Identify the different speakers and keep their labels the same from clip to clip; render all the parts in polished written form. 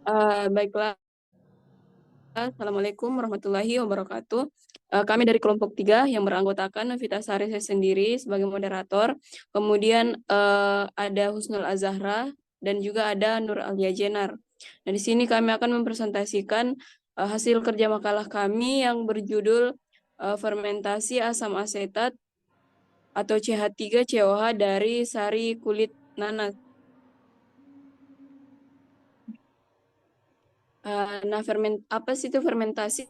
Speaker 1: Baiklah, Assalamualaikum warahmatullahi wabarakatuh. Kami dari kelompok 3 yang beranggotakan Novita Sari saya sendiri sebagai moderator. Kemudian ada Husnul Azahra dan juga ada Nur Alia Jenar. Nah, di sini kami akan mempresentasikan hasil kerja makalah kami yang berjudul fermentasi asam asetat atau CH3COH dari sari kulit nanas. Nah, apa sih itu fermentasi?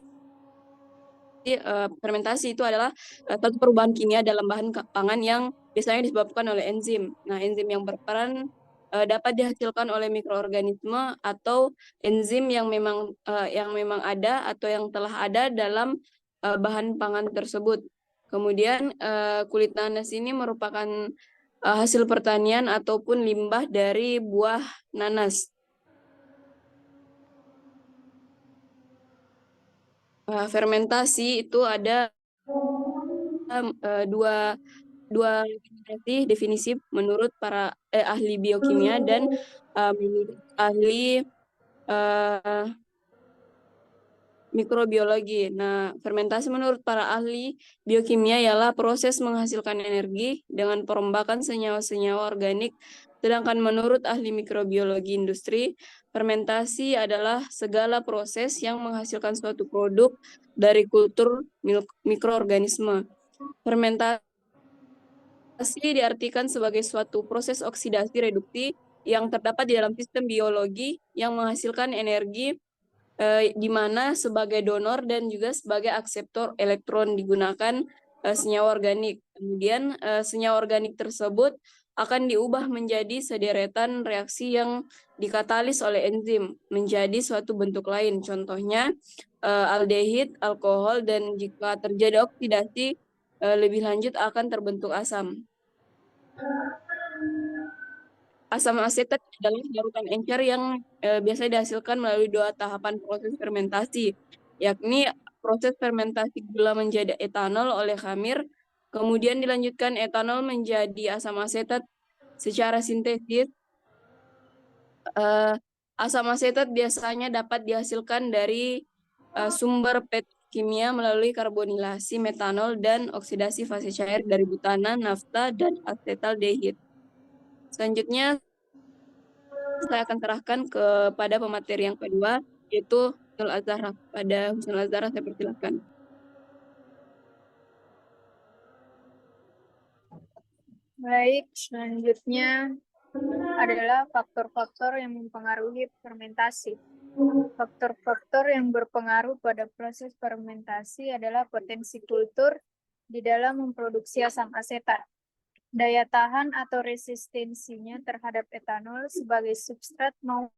Speaker 1: Fermentasi itu adalah satu perubahan kimia dalam bahan pangan yang biasanya disebabkan oleh enzim. Nah, enzim yang berperan dapat dihasilkan oleh mikroorganisme atau enzim yang memang ada atau yang telah ada dalam bahan pangan tersebut. Kemudian kulit nanas ini merupakan hasil pertanian ataupun limbah dari buah nanas. Fermentasi itu ada dua definisi menurut para ahli biokimia dan menurut ahli uh, mikrobiologi. Nah, fermentasi menurut para ahli biokimia ialah proses menghasilkan energi dengan perombakan senyawa-senyawa organik, sedangkan menurut ahli mikrobiologi industri, fermentasi adalah segala proses yang menghasilkan suatu produk dari kultur mikroorganisme. Fermentasi diartikan sebagai suatu proses oksidasi reduksi yang terdapat di dalam sistem biologi yang menghasilkan energi di mana sebagai donor dan juga sebagai akseptor elektron digunakan senyawa organik. Kemudian senyawa organik tersebut akan diubah menjadi sederetan reaksi yang dikatalis oleh enzim menjadi suatu bentuk lain. Contohnya aldehid, alkohol, dan jika terjadi oksidasi lebih lanjut akan terbentuk asam. Asam asetat adalah larutan encer yang biasa dihasilkan melalui 2 tahapan proses fermentasi, yakni proses fermentasi gula menjadi etanol oleh khamir, kemudian dilanjutkan etanol menjadi asam asetat secara sintesis. Asam asetat biasanya dapat dihasilkan dari sumber petrokimia melalui karbonilasi metanol dan oksidasi fase cair dari butana, nafta, dan asetaldehid. Selanjutnya, saya akan serahkan kepada pemateri yang kedua, yaitu Husnul Azhara. Pada Husnul Azhara, saya persilakan.
Speaker 2: Baik, selanjutnya adalah faktor-faktor yang mempengaruhi fermentasi. Faktor-faktor yang berpengaruh pada proses fermentasi adalah potensi kultur di dalam memproduksi asam asetat, daya tahan atau resistensinya terhadap etanol sebagai substrat maupun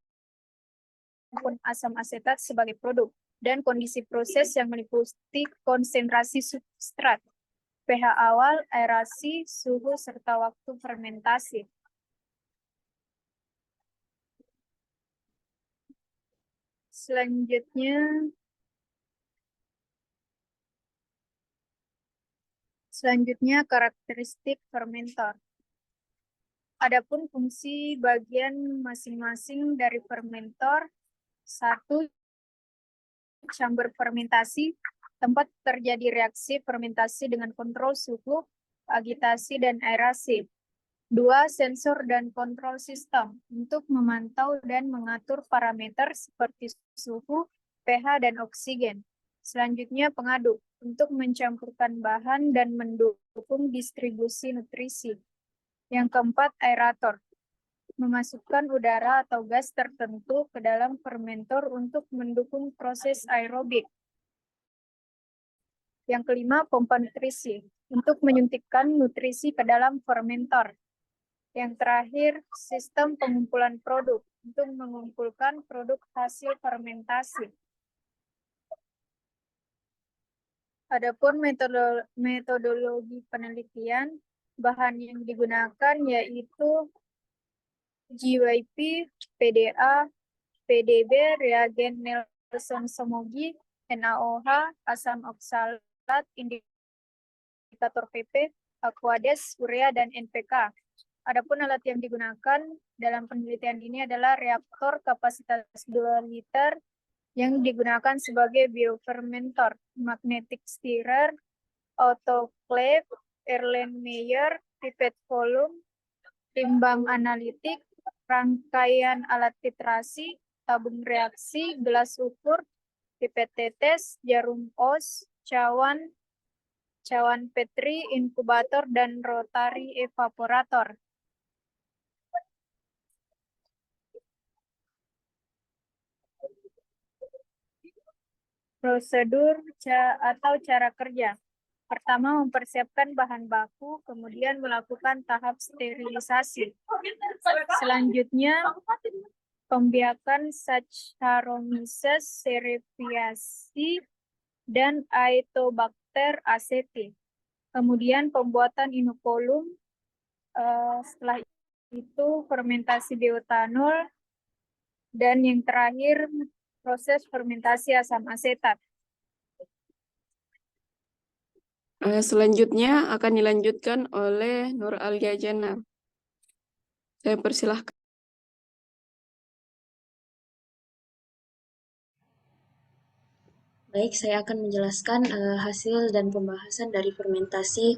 Speaker 2: asam asetat sebagai produk, dan kondisi proses yang meliputi konsentrasi substrat, pH awal, aerasi, suhu, serta waktu fermentasi. Selanjutnya karakteristik fermentor. Adapun fungsi bagian masing-masing dari fermentor: 1. Chamber fermentasi, tempat terjadi reaksi fermentasi dengan kontrol suhu, agitasi, dan aerasi. 2. Sensor dan kontrol sistem, untuk memantau dan mengatur parameter seperti suhu, pH, dan oksigen. Selanjutnya pengaduk, untuk mencampurkan bahan dan mendukung distribusi nutrisi. Yang keempat, aerator, memasukkan udara atau gas tertentu ke dalam fermentor untuk mendukung proses aerobik. Yang kelima, pompa nutrisi, untuk menyuntikkan nutrisi ke dalam fermentor. Yang terakhir, sistem pengumpulan produk, untuk mengumpulkan produk hasil fermentasi. Adapun metodologi penelitian, bahan yang digunakan yaitu GYP, PDA, PDB, reagen Nelson-Somogy, NaOH, asam oksalat, indikator PP, Aquades, urea, dan NPK. Adapun alat yang digunakan dalam penelitian ini adalah reaktor kapasitas 2 liter yang digunakan sebagai biofermentor, magnetic stirrer, autoclave, Erlenmeyer, pipette volume, timbang analitik, rangkaian alat titrasi, tabung reaksi, gelas ukur, pipet tetes, jarum os, cawan Petri, inkubator, dan rotary evaporator. Prosedur atau cara kerja. Pertama, mempersiapkan bahan baku, kemudian melakukan tahap sterilisasi. Selanjutnya, pembiakan Saccharomyces cerevisiae dan Aetobacter aceti. Kemudian pembuatan inokulum, setelah itu fermentasi bioetanol, dan yang terakhir proses fermentasi asam asetat.
Speaker 1: Selanjutnya akan dilanjutkan oleh Nur Alia Jana. Saya persilahkan.
Speaker 3: Baik, saya akan menjelaskan hasil dan pembahasan dari fermentasi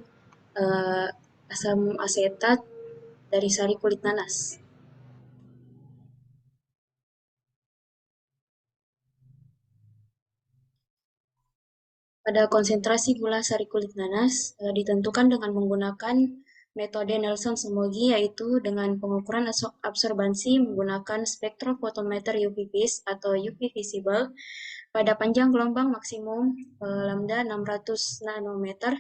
Speaker 3: asam asetat dari sari kulit nanas. Pada konsentrasi gula sari kulit nanas ditentukan dengan menggunakan metode Nelson-Somogyi, yaitu dengan pengukuran absorbansi menggunakan spektrofotometer UV vis atau UV visible pada panjang gelombang maksimum lambda 600 nanometer.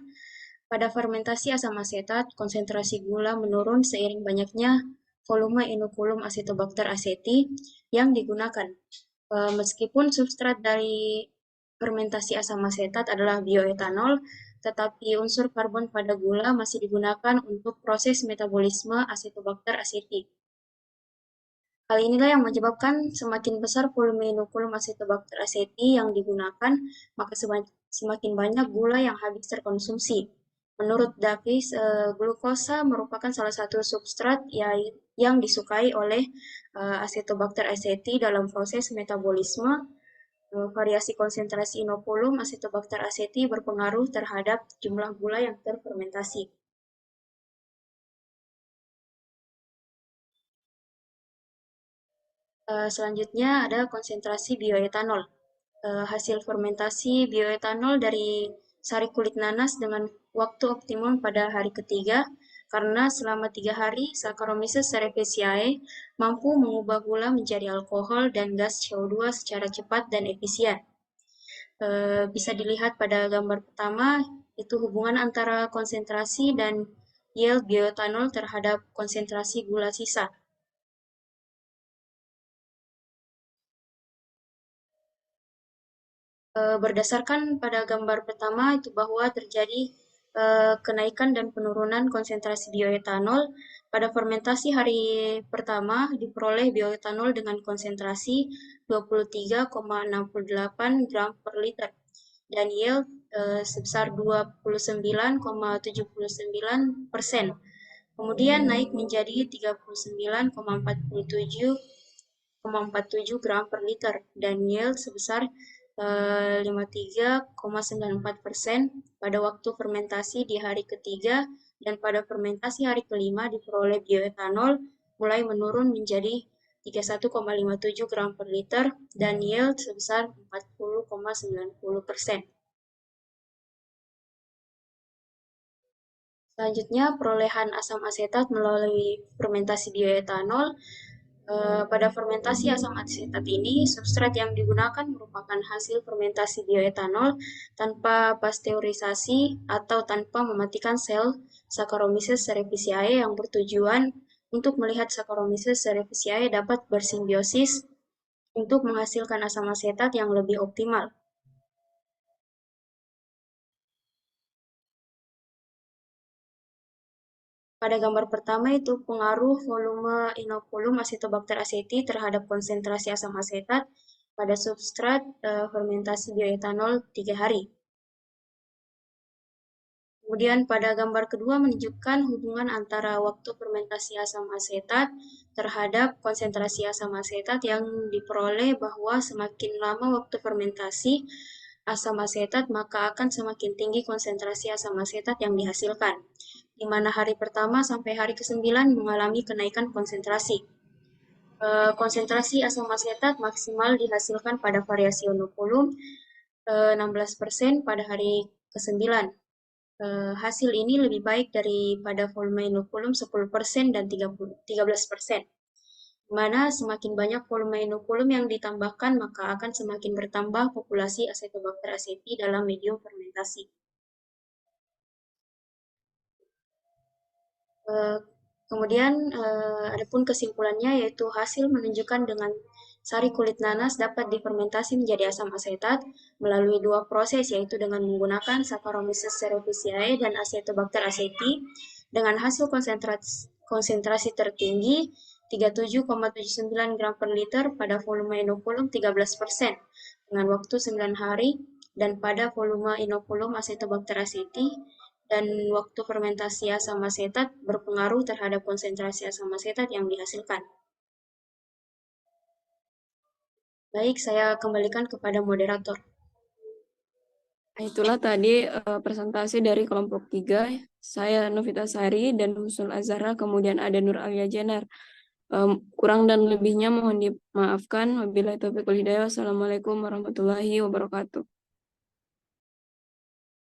Speaker 3: Pada fermentasi asam asetat, konsentrasi gula menurun seiring banyaknya volume inokulum Acetobacter aceti yang digunakan. Meskipun substrat dari fermentasi asam asetat adalah bioetanol, tetapi unsur karbon pada gula masih digunakan untuk proses metabolisme Acetobacter aceti. Hal inilah yang menyebabkan semakin besar volume inokulum Acetobacter aceti yang digunakan, maka semakin banyak gula yang habis terkonsumsi. Menurut Davis, glukosa merupakan salah satu substrat yang disukai oleh Acetobacter aceti dalam proses metabolisme. Variasi konsentrasi inokulum Acetobacter aceti berpengaruh terhadap jumlah gula yang terfermentasi. Selanjutnya ada konsentrasi bioetanol. Hasil fermentasi bioetanol dari sari kulit nanas dengan waktu optimum pada hari ketiga, karena selama 3 hari Saccharomyces cerevisiae mampu mengubah gula menjadi alkohol dan gas CO2 secara cepat dan efisien. Bisa dilihat pada gambar pertama, itu hubungan antara konsentrasi dan yield bioetanol terhadap konsentrasi gula sisa. Berdasarkan pada gambar pertama itu bahwa terjadi kenaikan dan penurunan konsentrasi bioetanol. Pada fermentasi hari pertama diperoleh bioetanol dengan konsentrasi 23,68 gram per liter dan yield sebesar 29,79%. Kemudian naik menjadi 39,47 gram per liter dan yield sebesar 53,94% pada waktu fermentasi di hari ketiga, dan pada fermentasi hari kelima diperoleh bioetanol mulai menurun menjadi 31,57 gram per liter dan yield sebesar 40,90%. Selanjutnya, perolehan asam asetat melalui fermentasi bioetanol. Pada fermentasi asam asetat ini, substrat yang digunakan merupakan hasil fermentasi bioetanol tanpa pasteurisasi atau tanpa mematikan sel Saccharomyces cerevisiae yang bertujuan untuk melihat Saccharomyces cerevisiae dapat bersimbiosis untuk menghasilkan asam asetat yang lebih optimal. Pada gambar pertama itu pengaruh volume inokulum Acetobacter aceti terhadap konsentrasi asam asetat pada substrat fermentasi bioetanol 3 hari. Kemudian pada gambar kedua menunjukkan hubungan antara waktu fermentasi asam asetat terhadap konsentrasi asam asetat yang diperoleh bahwa semakin lama waktu fermentasi asam asetat maka akan semakin tinggi konsentrasi asam asetat yang dihasilkan, di mana hari pertama sampai hari ke-9 mengalami kenaikan konsentrasi. Konsentrasi asam asetat maksimal dihasilkan pada variasi inokulum 16% pada hari ke-9. Hasil ini lebih baik daripada volume inokulum 10% dan 13%. Mana semakin banyak volume inokulum yang ditambahkan, maka akan semakin bertambah populasi Acetobacter aceti dalam medium fermentasi. Kemudian adapun kesimpulannya yaitu hasil menunjukkan dengan sari kulit nanas dapat difermentasi menjadi asam asetat melalui dua proses, yaitu dengan menggunakan Saccharomyces cerevisiae dan Acetobacter aceti dengan hasil konsentrasi tertinggi 37,79 gram per liter pada volume inokulum 13% dengan waktu 9 hari dan pada volume inokulum Acetobacter aceti dan waktu fermentasi asam asetat berpengaruh terhadap konsentrasi asam asetat yang dihasilkan. Baik, saya kembalikan kepada moderator.
Speaker 1: Itulah tadi presentasi dari kelompok 3. Saya Novita Sari dan Husnul Azhara, kemudian ada Nur Alia Jenar. Kurang dan lebihnya mohon dimaafkan. Wabillahi taufiq wal hidayah. Wassalamualaikum warahmatullahi wabarakatuh.